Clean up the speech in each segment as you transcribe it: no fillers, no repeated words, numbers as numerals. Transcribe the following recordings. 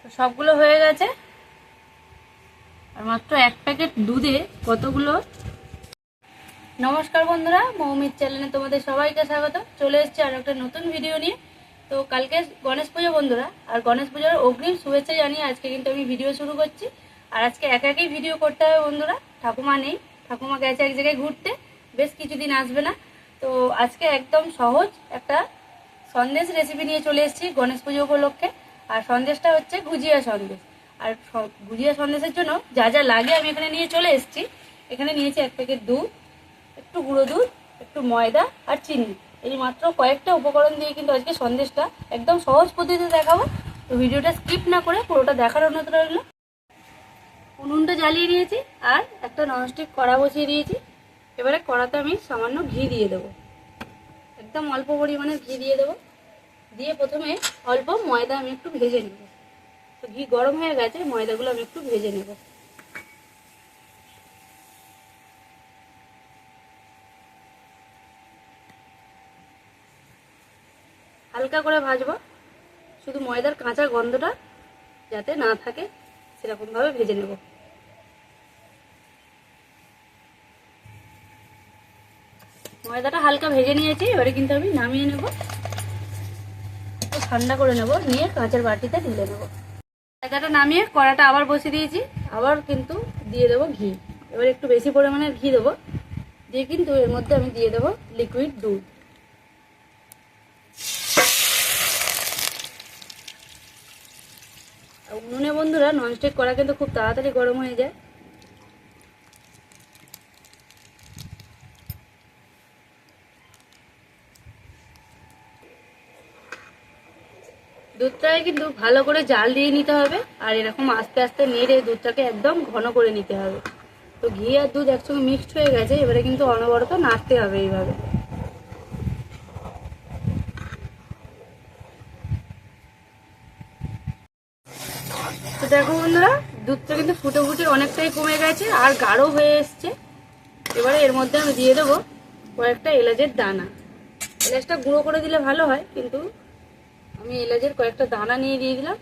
তো সবগুলো হয়ে গেছে। আর মাত্র এক প্যাকেট দুধে কতগুলো। নমস্কার বন্ধুরা, মৌমির চ্যানেলে তোমাদের সবাইকে স্বাগত। চলে এসেছি আর একটা নতুন ভিডিও নিয়ে। তো কালকে গণেশ পুজো বন্ধুরা, আর গণেশ পুজোর অগ্রিম শুভেচ্ছা জানিয়ে আজকে কিন্তু আমি ভিডিও শুরু করছি। আর আজকে একাই ভিডিও করতে হবে বন্ধুরা, ঠাকুমা নেই, ঠাকুমা গেছে এক জায়গায় ঘুরতে, বেশ কিছুদিন আসবে না। তো আজকে একদম সহজ একটা সন্দেশ রেসিপি নিয়ে চলে এসেছি গণেশ পুজো উপলক্ষে। আর সন্দেশটা হচ্ছে গুজিয়া সন্দেশ। আর গুজিয়া সন্দেশের জন্য যা যা লাগে আমি এখানে নিয়ে চলে এসেছি। এখানে নিয়েছি এক প্যাকেট দুধ, একটু গুঁড়ো দুধ, একটু ময়দা আর চিনি। এই মাত্র কয়েকটা উপকরণ দিয়ে কিন্তু আজকে সন্দেশটা একদম সহজ পদ্ধতিতে দেখাবো। তো ভিডিওটা স্কিপ না করে পুরোটা দেখার অনুরোধ রইল। উনুনটা জ্বালিয়ে দিয়েছি আর একটা ননস্টিক কড়া বসিয়ে দিয়েছি। এবারে কড়াতে আমি সামান্য ঘি দিয়ে দেবো, একদম অল্প পরিমাণে ঘি দিয়ে দেবো। দিয়ে প্রথমে অল্প ময়দা আমি একটু ভেজে নেব। তো ঘি গরম হয়ে গেছে, ময়দাগুলো আমি একটু ভেজে নেব। হালকা করে ভাজবো, শুধু ময়দার কাঁচা গন্ধটা যাতে না থাকে সেরকমভাবে ভেজে নেব। ময়দাটা হালকা ভেজে নিয়েছি, এবারে কিন্তু আমি নামিয়ে নেব, ঠান্ডা করে নেব, নিয়ে কাঁচের বাটিতে ঢেলে নেব। ময়দাটা নামিয়ে কড়াটা আবার বসিয়ে দিয়েছি, আবার কিন্তু দিয়ে দেবো ঘি। এবার একটু বেশি পরিমাণের ঘি দেবো, দিয়ে কিন্তু এর মধ্যে আমি দিয়ে দেবো লিকুইড দুধ। উনুনে বন্ধুরা ননস্টিক কড়া কিন্তু খুব তাড়াতাড়ি গরম হয়ে যায়। দুধটাকে কিন্তু ভালো করে জাল দিয়ে নিতে হবে, আর এরকম আস্তে আস্তে নেড়ে দুধটাকে একদম ঘন করে নিতে হবে। তো ঘি আর দুধ একসঙ্গে মিক্সড হয়ে গেছে, এবারে কিন্তু অনবরত নাড়তে হবে এইভাবে। তো দেখো বন্ধুরা, দুধটা কিন্তু ফুটে ফুটে অনেকটাই কমে গেছে আর গাঢ় হয়ে এসছে। এবারে এর মধ্যে আমি দিয়ে দেবো কয়েকটা এলাচের দানা। এলাচটা গুঁড়ো করে দিলে ভালো হয়, কিন্তু আমি এলাচের কয়েকটা দানা নিয়ে দিয়ে দিলাম।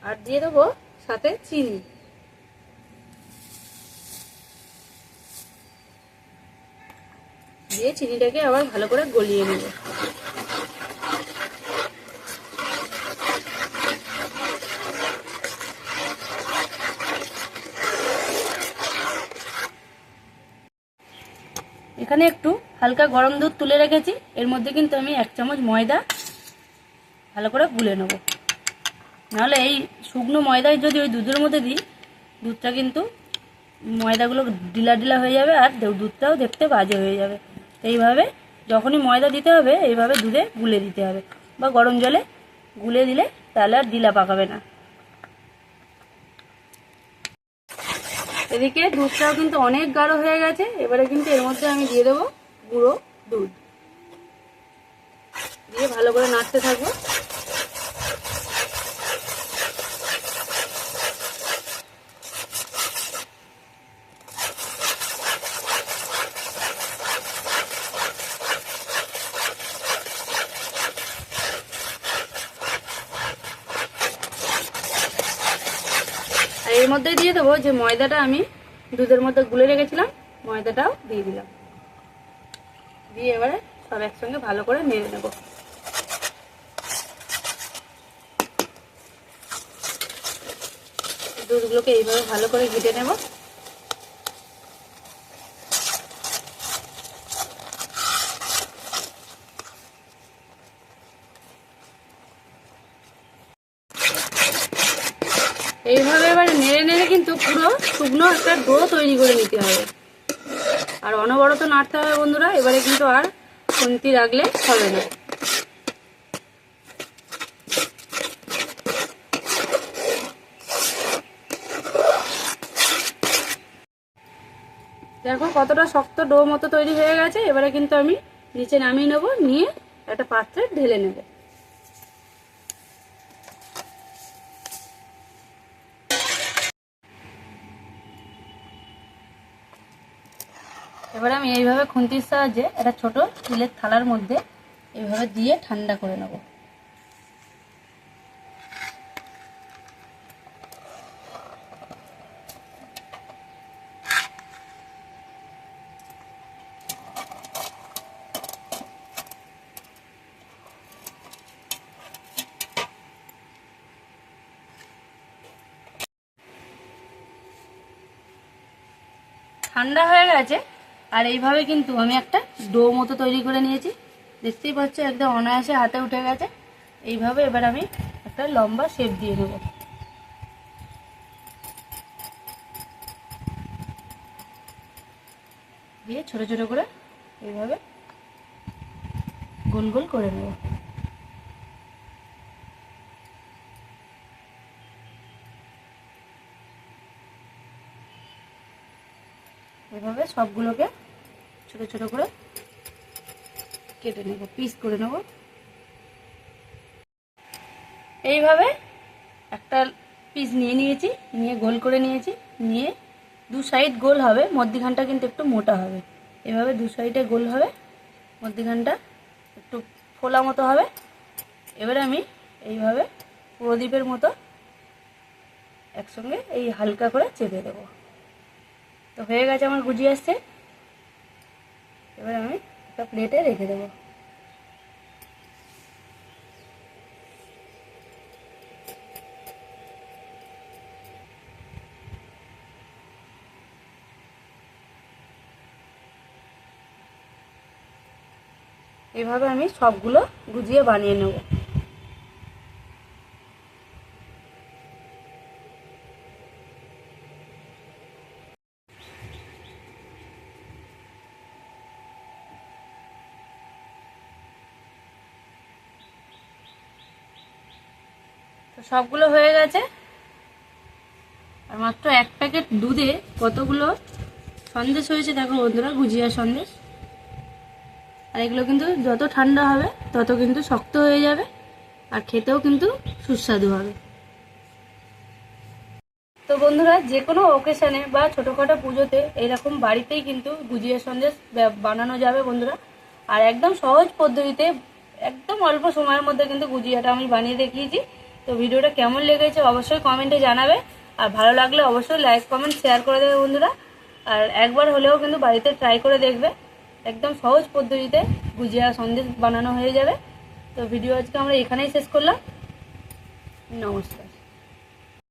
আর দিয়ে দেবো সাথে চিনি। দিয়ে চিনিটাকে আবার ভালো করে গলিয়ে নেব। এখানে একটু হালকা গরম দুধ তুলে রেখেছি, এর মধ্যে কিন্তু আমি 1 চামচ ময়দা ভালো করে গুলে নেব। নাহলে এই শুকনো ময়দায় যদি ওই দুধের মধ্যে দিই, দুধটা কিন্তু ময়দাগুলো ডিলা ডিলা হয়ে যাবে আর দুধটাও দেখতে বাজে হয়ে যাবে। এইভাবে যখনই ময়দা দিতে হবে এইভাবে দুধে গুলে দিতে হবে, বা গরম জলে গুলে দিলে তাহলে আর ডিলা পাকাবে না। এদিকে দুধটাও কিন্তু অনেক গাঢ় হয়ে গেছে, এবারে কিন্তু এর মধ্যে আমি দিয়ে দেবো গুঁড়ো দুধ, দিয়ে ভালো করে নাড়তে থাকবো। আর এর মধ্যে দিয়ে দেবো যে ময়দাটা আমি দুধের মধ্যে গুলে রেখেছিলাম, ময়দাটাও দিয়ে দিলাম। দিয়ে এবারে সব একসঙ্গে ভালো করে নেড়ে নেব। দুধগুলোকে এইভাবে ভালো করে ঘেটে নেব। এইভাবে এবারে নেড়ে নেড়ে কিন্তু পুরো শুকনো একটা ডো তৈরি করে নিতে হবে, আর অনবরত নাড়তে হবে বন্ধুরা। এবারে কিন্তু আর খুন্তি রাখলে হবে না। দেখো কতটা শক্ত ডো মতো তৈরি হয়ে গেছে। এবারে কিন্তু আমি নিচে নামিয়ে নেব, নিয়ে একটা পাত্রে ঢেলে নেব। এবারে আমি এইভাবে খুন্তির সাহায্যে একটা ছোট স্টিলের থালার মধ্যে এইভাবে দিয়ে ঠান্ডা করে নেব। ঠান্ডা হয়ে গেছে। আর এইভাবে কিন্তু আমি একটা ডো মতো তৈরি করে নিয়েছি, দেখতেই পাচ্ছ একদম অনায়াসে হাতে উঠে গেছে। এইভাবে এবার আমি একটা লম্বা শেপ দিয়ে নেব। দিয়ে ছোট ছোট করে এইভাবে গোল গোল করে নেব। এভাবে সবগুলোকে ছোট ছোট করে কেটে নেব, পিস করে নেব। এইভাবে একটা পিস নিয়ে নিয়েছি, নিয়ে গোল করে নিয়েছি, নিয়ে দু সাইড গোল হবে, মধ্যিখানটা কিন্তু একটু মোটা হবে। এভাবে দু সাইডে গোল হবে, মধ্যিখানটা একটু ফোলা মতো হবে। এবারে আমি এইভাবে প্রদীপের মতো একসঙ্গে এই হালকা করে চেপে দেবো। তো হয়ে গেছে আমার গুজিয়া আসছে। এবার আমি একটা প্লেটে রেখে দেবো। এভাবে আমি সবগুলো গুজিয়ে বানিয়ে নেব। তো সবগুলো হয়ে গেছে। আর মাত্র এক প্যাকেট দুধে কতগুলো সন্দেশ হয়েছে দেখো বন্ধুরা, গুজিয়া সন্দেশ। আর এগুলো কিন্তু যত ঠান্ডা হবে তত কিন্তু শক্ত হয়ে যাবে, আর খেতেও কিন্তু সুস্বাদু হবে। তো বন্ধুরা, যে কোনো অকেশানে বা ছোটোখাটো পুজোতে এরকম বাড়িতেই কিন্তু গুজিয়া সন্দেশ বানানো যাবে বন্ধুরা। আর একদম সহজ পদ্ধতিতে একদম অল্প সময়ের মধ্যে কিন্তু গুজিয়াটা আমি বানিয়ে দেখিয়েছি। তো ভিডিওটা কেমন লেগেছে অবশ্যই কমেন্টে জানাবে, আর ভালো লাগলে অবশ্যই লাইক কমেন্ট শেয়ার করে দেবে বন্ধুরা। আর একবার হলেও কিন্তু বাড়িতে ট্রাই করে দেখবে, একদম সহজ পদ্ধতিতে গুজিয়া সন্দেশ বানানো হয়ে যাবে। তো ভিডিও আজকে আমরা এখানেই শেষ করলাম। নমস্কার।